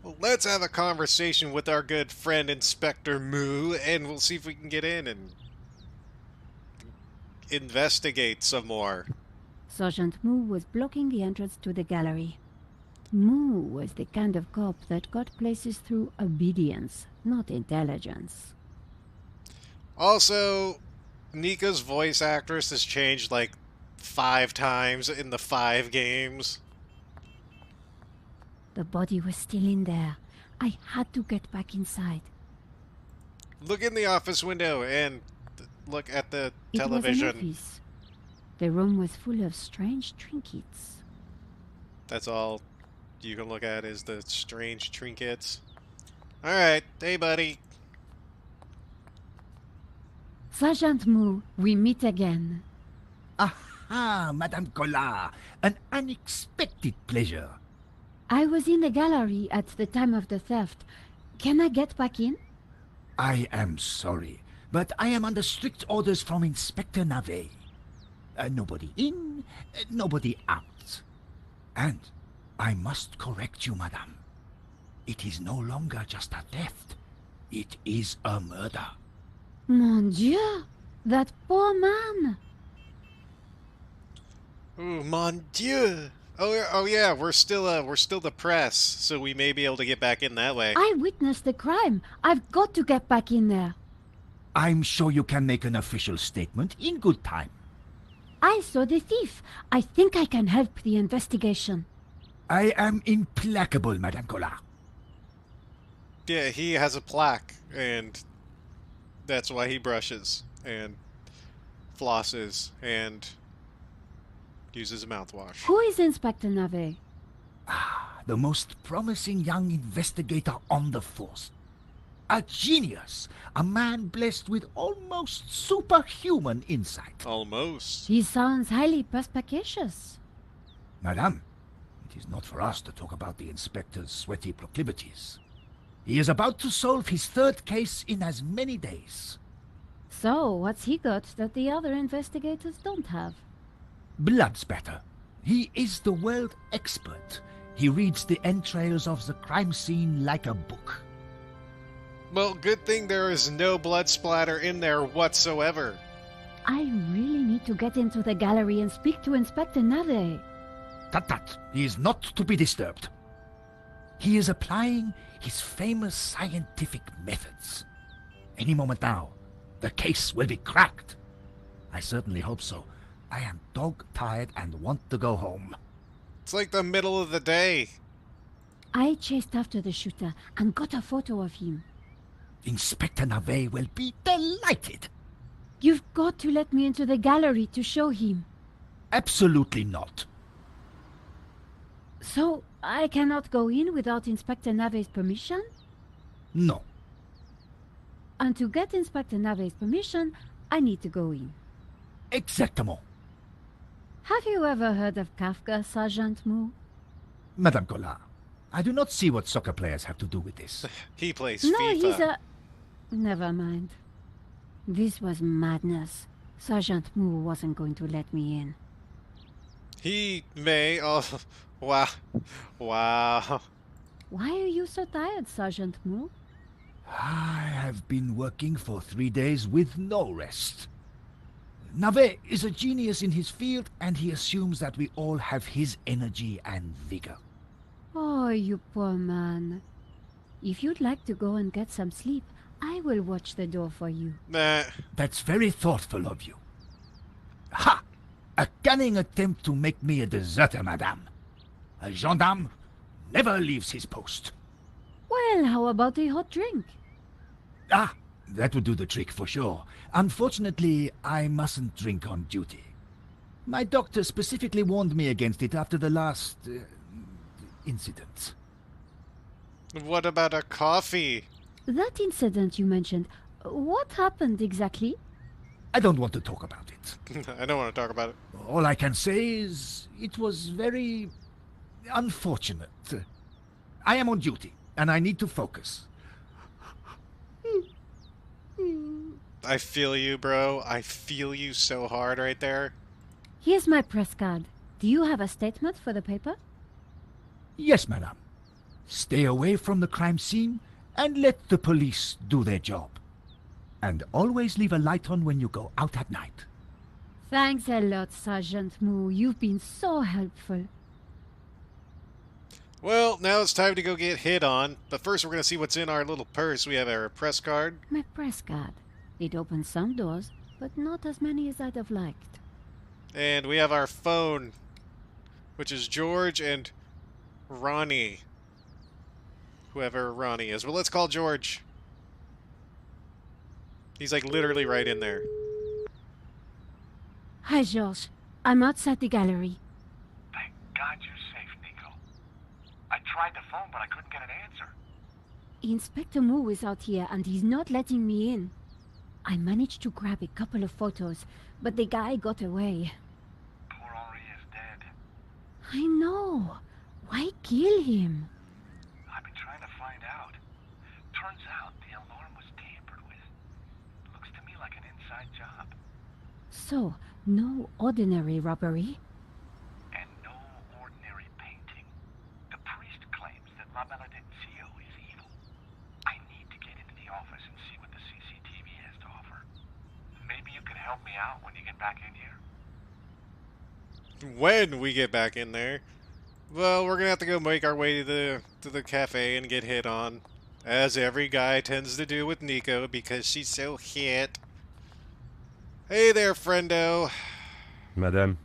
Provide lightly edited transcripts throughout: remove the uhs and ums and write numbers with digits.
Well, let's have a conversation with our good friend Inspector Moo, and we'll see if we can get in and investigate some more. Sergeant Moo was blocking the entrance to the gallery. Moo was the kind of cop that got places through obedience, not intelligence. Also, Nico's voice actress has changed like 5 times in the 5 games. The body was still in there. I had to get back inside. Look in the office window and look at the It was an television. office. The room was full of strange trinkets. That's all you can look at is the strange trinkets. Alright, hey buddy. Sergeant Moo, we meet again. Aha, Madame Collard, an unexpected pleasure. I was in the gallery at the time of the theft. Can I get back in? I am sorry, but I am under strict orders from Inspector Navet. Nobody in, nobody out. And I must correct you, madame. It is no longer just a theft. It is a murder. Mon Dieu! That poor man! Ooh, mon dieu. Oh yeah, we're still the press, so we may be able to get back in that way. I witnessed the crime. I've got to get back in there. I'm sure you can make an official statement in good time. I saw the thief. I think I can help the investigation. I am implacable, Madame Collard. Yeah, he has a plaque, and that's why he brushes and flosses and uses mouthwash. Who is Inspector Navet? The most promising young investigator on the force. A genius, a man blessed with almost superhuman insight. Almost. He sounds highly perspicacious. Madame, it is not for us to talk about the inspector's sweaty proclivities. He is about to solve his third case in as many days. So, what's he got that the other investigators don't have? Blood spatter. He is the world expert. He reads the entrails of the crime scene like a book. Well, good thing there is no blood splatter in there whatsoever. I really need to get into the gallery and speak to Inspector Navet. Tut. He is not to be disturbed. He is applying his famous scientific methods. Any moment now, the case will be cracked. I certainly hope so. I am dog-tired and want to go home. It's like the middle of the day. I chased after the shooter and got a photo of him. Inspector Navet will be delighted. You've got to let me into the gallery to show him. Absolutely not. So, I cannot go in without Inspector Navet's permission? No. And to get Inspector Navet's permission, I need to go in. Exactement. Have you ever heard of Kafka, Sergeant Moo? Madame Collard, I do not see what soccer players have to do with this. He plays No, FIFA. he's a... Never mind. This was madness. Sergeant Moo wasn't going to let me in. He may. Oh, wow. Wow. Why are you so tired, Sergeant Moo? I have been working for 3 days with no rest. Navet is a genius in his field, and he assumes that we all have his energy and vigor. Oh, you poor man. If you'd like to go and get some sleep, I will watch the door for you. Nah. That's very thoughtful of you. Ha! A cunning attempt to make me a deserter, madame. A gendarme never leaves his post. Well, how about a hot drink? Ah, that would do the trick for sure. Unfortunately, I mustn't drink on duty. My doctor specifically warned me against it after the last incident. What about a coffee? That incident you mentioned, what happened exactly? I don't want to talk about it. I don't want to talk about it. All I can say is it was very unfortunate. I am on duty, and I need to focus. I feel you, bro. I feel you so hard right there. Here's my press card. Do you have a statement for the paper? Yes, madame. Stay away from the crime scene and let the police do their job. And always leave a light on when you go out at night. Thanks a lot, Sergeant Moo. You've been so helpful. Well, now it's time to go get hit on. But first we're going to see what's in our little purse. We have our press card. My press card. It opens some doors, but not as many as I'd have liked. And we have our phone, which is George and Ronnie. Whoever Ronnie is. Well, let's call George. He's like literally right in there. Hi, George. I'm outside the gallery. Thank God you're safe, Nico. I tried the phone, but I couldn't get an answer. Inspector Moo is out here, and he's not letting me in. I managed to grab a couple of photos, but the guy got away. Poor Henri is dead. I know. Why kill him? I've been trying to find out. Turns out the alarm was tampered with. Looks to me like an inside job. So, no ordinary robbery. And no ordinary painting. The priest claims that La Benedictio is evil. I need to get into the office and see what the CCTV has to offer. Maybe you could help me out when you get back in here? When we get back in there. Well, we're gonna have to go make our way to the cafe and get hit on. As every guy tends to do with Nico, because she's so hit. Hey there, friendo. Madame,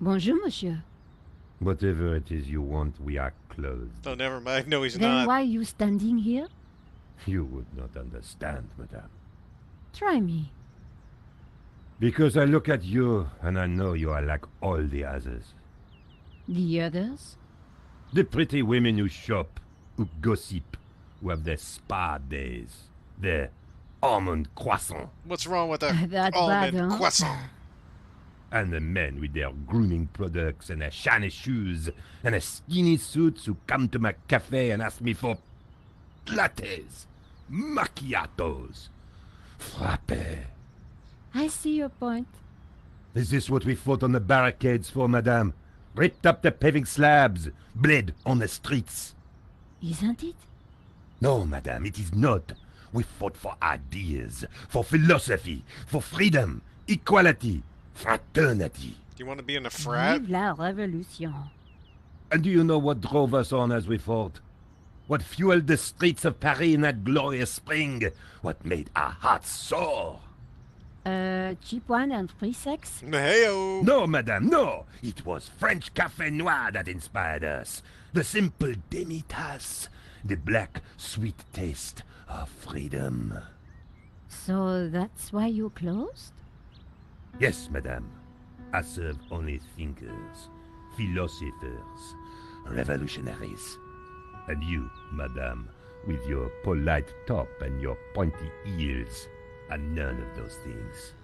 Bonjour, monsieur. whatever it is you want, we are closed. Oh, never mind. No, he's Then not. why are you standing here? You would not understand, madame. Try me. Because I look at you and I know you are like all the others. The others? The pretty women who shop, who gossip, who have their spa days, their almond croissant, What's wrong with a That almond bad, huh? croissant? and the men with their grooming products and their shiny shoes and their skinny suits who come to my cafe and ask me for lattes, macchiatos, frappe. I see your point. Is this what we fought on the barricades for, madame? Ripped up the paving slabs, bled on the streets. Isn't it? No, madame, it is not. We fought for ideas, for philosophy, for freedom, equality, fraternity. Do you want to be in a frat? Vive la révolution. And do you know what drove us on as we fought? What fueled the streets of Paris in that glorious spring? What made our hearts soar? Cheap wine and free sex? Heyo. No, madame, no! It was French Café Noir that inspired us. The simple demi-tasse, the black, sweet taste of freedom. So that's why you closed? Yes, madame. I serve only thinkers, philosophers, revolutionaries. And you, madame, with your polite top and your pointy heels, are none of those things.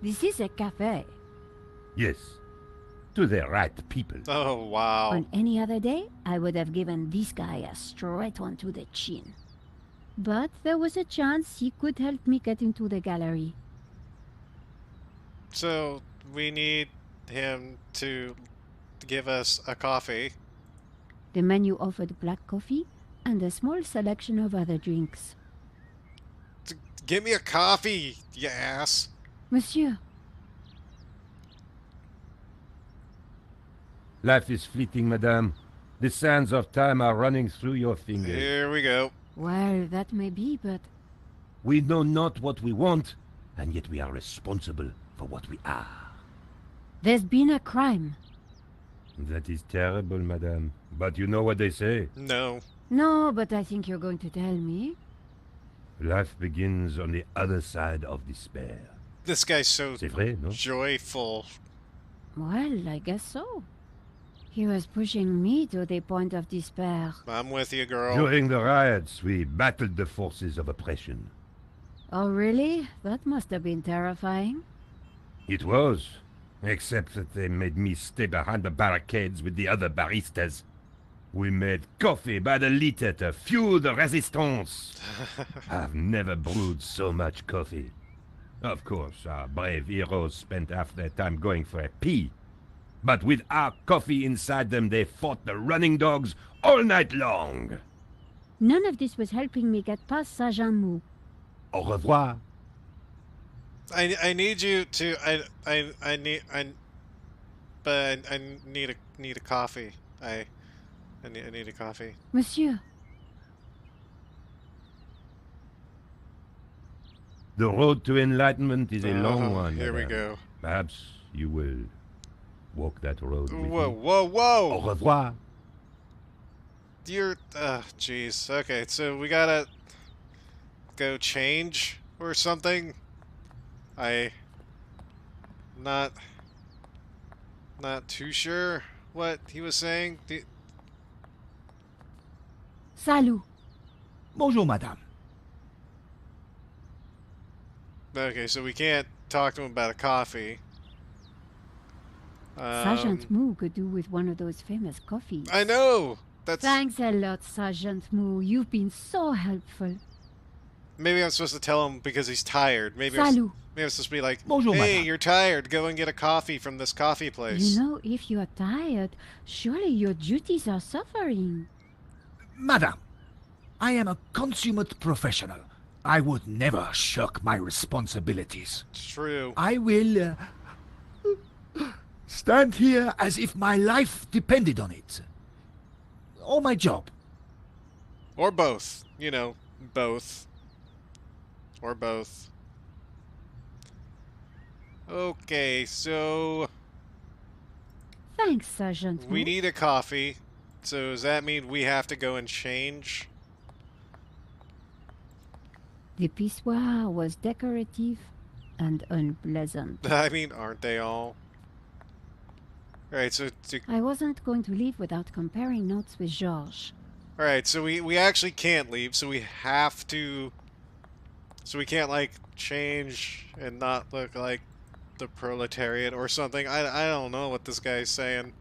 This is a cafe. Yes, to the right people. Oh, wow. On any other day, I would have given this guy a straight one to the chin. But there was a chance he could help me get into the gallery. So, we need him to give us a coffee. The menu offered black coffee and a small selection of other drinks. Give me a coffee, you ass. Monsieur, Life is fleeting, madame. The sands of time are running through your fingers. Here we go. well, that may be, but We know not what we want, and yet we are responsible for what we are. there's been a crime. That is terrible, madame. But you know what they say. No. No, but I think you're going to tell me. Life begins on the other side of despair. This guy's so C'est vrai, no? joyful. Well, I guess so. He was pushing me to the point of despair. I'm with you, girl. During the riots, we battled the forces of oppression. Oh, really? That must have been terrifying. It was, except that they made me stay behind the barricades with the other baristas. We made coffee by the liter to fuel the resistance. I've never brewed so much coffee. Of course, our brave heroes spent half their time going for a pee. But with our coffee inside them, they fought the running dogs all night long. None of this was helping me get past Sergeant Mou. Au revoir. I need you to I need but I need a coffee. I need a coffee. Monsieur, The road to enlightenment is a long one. Here we madame. go. Perhaps you will walk that road with Whoa, me. whoa, whoa! Au revoir. You're jeez. Okay, so we gotta go change or something. Not too sure what he was saying. salut. Bonjour, madame. Okay, so we can't talk to him about a coffee. Sergeant Mou could do with one of those famous coffees. I know. That's Thanks a lot, Sergeant Mou. You've been so helpful. maybe I'm supposed to tell him because he's tired. Maybe Salut. maybe I'm supposed to be like, Bonjour, hey, madame. you're tired. Go and get a coffee from this coffee place. You know, if you are tired, surely your duties are suffering. Madame, I am a consummate professional. I would never shirk my responsibilities. It's true. I will stand here as if my life depended on it. Or my job. Or both. You know, both. Or both. Okay, so Thanks, Sergeant Mou. we need a coffee. So does that mean we have to go and change? The pissoir was decorative and unpleasant. I mean, aren't they all? Alright, so I wasn't going to leave without comparing notes with Georges. alright, so we actually can't leave, so we have to. So we can't like change and not look like the proletariat or something. I don't know what this guy's saying.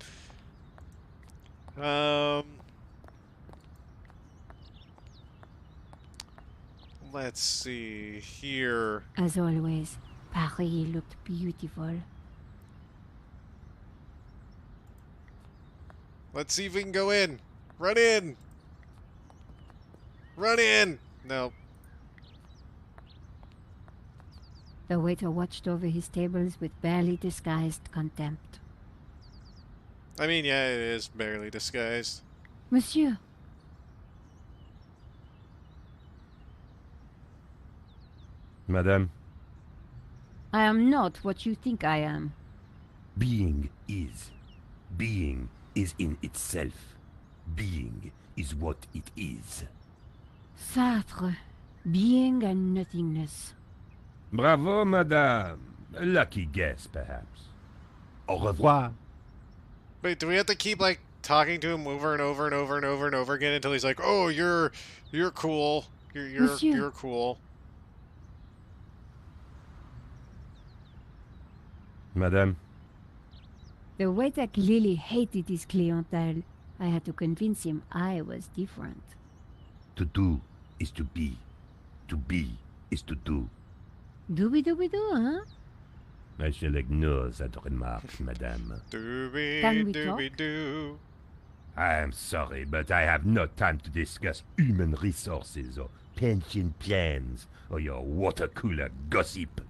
Let's see here. As always, Paris looked beautiful. Let's see if we can go in. Run in. Run in. No. The waiter watched over his tables with barely disguised contempt. I mean, yeah, it is barely disguised. Monsieur, Madame, I am not what you think I am. being is. Being is in itself. Being is what it is. Sartre, being and nothingness. Bravo, madame. A lucky guess, perhaps. Au revoir. Wait, do we have to keep like talking to him over and over and over and over and over again until he's like, "Oh, you're cool. Monsieur. You're cool." Madame, The waiter clearly hated his clientele. I had to convince him I was different. to do is to be. To be is to do. Dooby-dooby-doo, huh? I shall ignore that remark, madame. Doobie Can we talk? doobie doo. I am sorry, but I have no time to discuss human resources or pension plans or your water cooler gossip.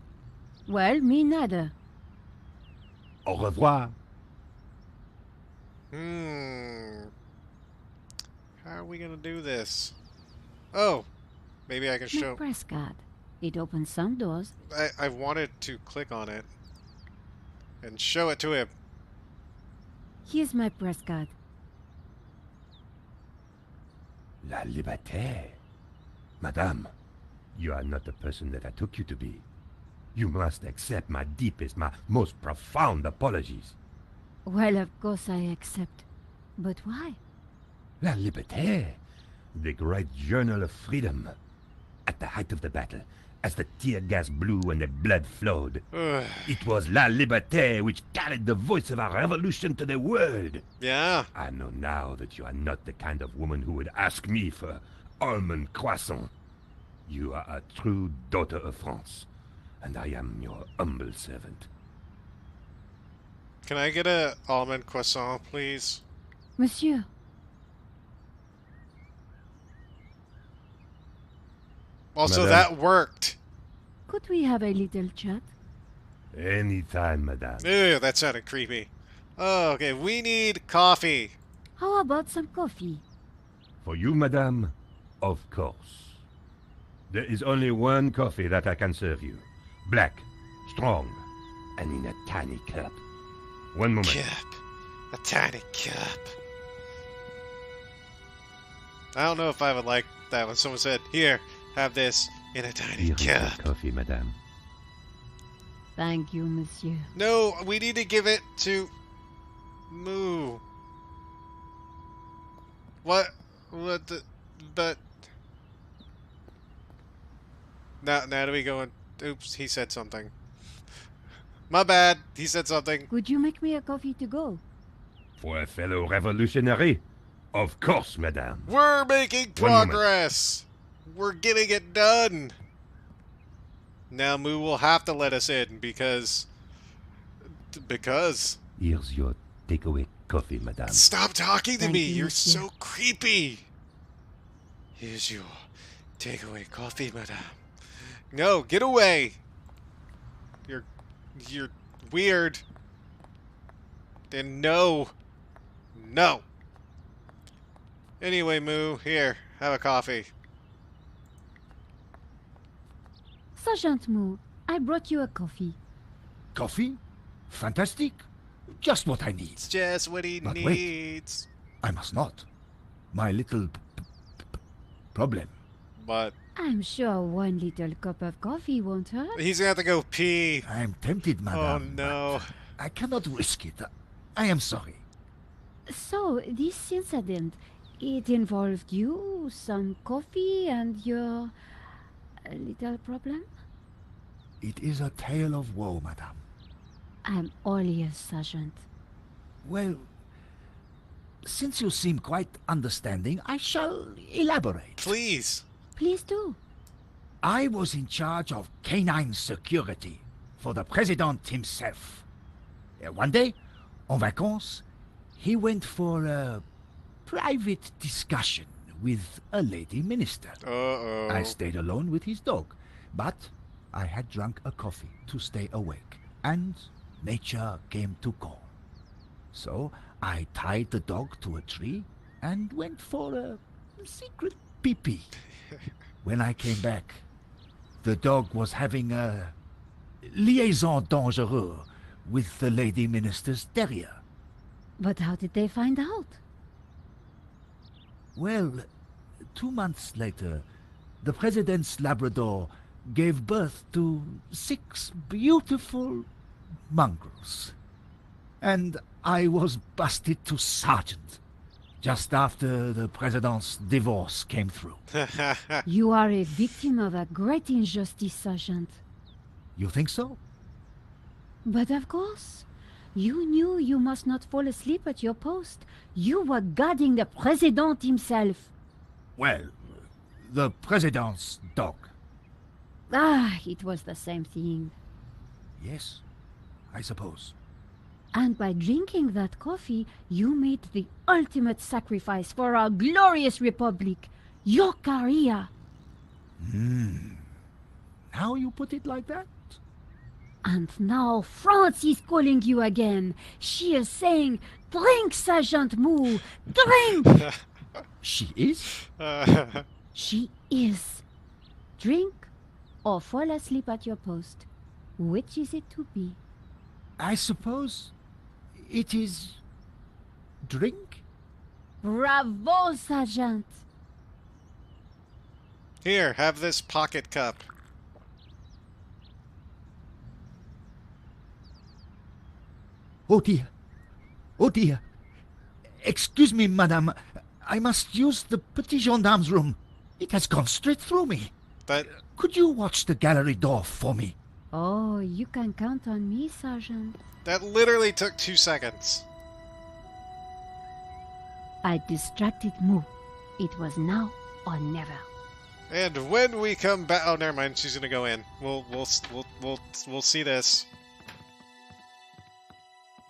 Well, me neither. Au revoir. How are we gonna do this? Oh, maybe I can My show. press card. It opens some doors. I wanted to click on it and show it to him. Here's my press card. La liberté. Madame, you are not the person that I took you to be. You must accept my deepest, my most profound apologies. Well, of course I accept. But why? La liberté, the great journal of freedom. At the height of the battle, as the tear gas blew and the blood flowed, Ugh. it was La Liberté which carried the voice of our revolution to the world. Yeah. I know now that you are not the kind of woman who would ask me for almond croissant. You are a true daughter of France, and I am your humble servant. Can I get a almond croissant, please? Monsieur, Also, Madame? that worked. could we have a little chat? Anytime, madame. Ew, that sounded creepy. Oh, okay, we need coffee. How about some coffee? For you, madame, of course. There is only one coffee that I can serve you. Black, strong, and in a tiny cup. One moment. Cup. A tiny cup. I don't know if I would like that when someone said, here, have this in a tiny Here is your cup. coffee, madame. Thank you, monsieur. No, we need to give it to Moo. What? What the? But now do we go and? Oops, he said something. My bad. He said something. Could you make me a coffee to go? For a fellow revolutionary? Of course, madame. We're making One moment. progress. We're getting it done. Now Moo will have to let us in because. Here's your takeaway coffee, madame. Stop talking to Thank me. you, You're monsieur. so creepy. Here's your takeaway coffee, madame. No, get away. You're weird. And no. No. Anyway, Moo, here, have a coffee. Sergeant Moo, I brought you a coffee. Coffee? Fantastic. Just what I need. It's just what he But wait. needs. I must not. My little problem. But I'm sure one little cup of coffee won't hurt. he's gonna have to go pee. I am tempted, madame. no. but I cannot risk it. I am sorry. So, this incident, it involved you, some coffee, and your little problem? It is a tale of woe, madame. I'm all ears, Sergeant. Well, since you seem quite understanding, I shall elaborate. Please. Please do. I was in charge of canine security for the president himself. One day, en vacances, he went for a private discussion with a lady minister. Uh-oh. I stayed alone with his dog, but I had drunk a coffee to stay awake, and nature came to call. So I tied the dog to a tree and went for a secret pee-pee. When I came back, the dog was having a liaison dangereuse with the lady minister's terrier. But how did they find out? Well, 2 months later, the president's Labrador gave birth to 6 beautiful mongrels. And I was busted to sergeant just after the president's divorce came through. You are a victim of a great injustice, Sergeant. You think so? But of course, you knew you must not fall asleep at your post. You were guarding the president himself. Well, the president's dog. Ah, it was the same thing. Yes, I suppose. And by drinking that coffee, you made the ultimate sacrifice for our glorious republic, your career. Now you put it like that? And now France is calling you again. She is saying, drink, Sergeant Moo, drink! She is? She is. Drink or fall asleep at your post. Which is it to be? I suppose it is drink? Bravo, Sergeant! Here, have this pocket cup. Oh dear. Oh dear. Excuse me, madame. I must use the petit gendarme's room. It has gone straight through me. That Could you watch the gallery door for me? Oh, you can count on me, Sergeant. that literally took 2 seconds. I distracted Moo. It was now or never. And when we come back, oh, never mind. She's gonna go in. We'll see this.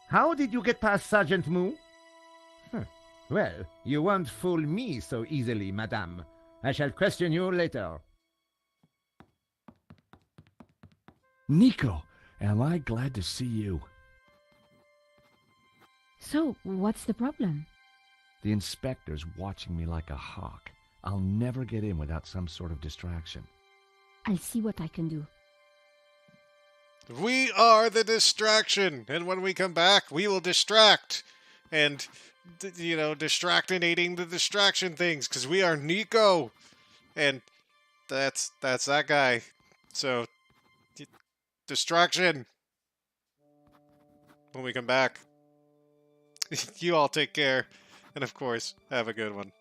How did you get past Sergeant Moo? Huh. Well, you won't fool me so easily, madame. I shall question you later. Nico, am I glad to see you. So, what's the problem? The inspector's watching me like a hawk. I'll never get in without some sort of distraction. I'll see what I can do. We are the distraction, and when we come back, we will distract. And, distractinating the distraction things, because we are Nico. And that's that guy. So, distraction. When we come back. You all take care. And of course, have a good one.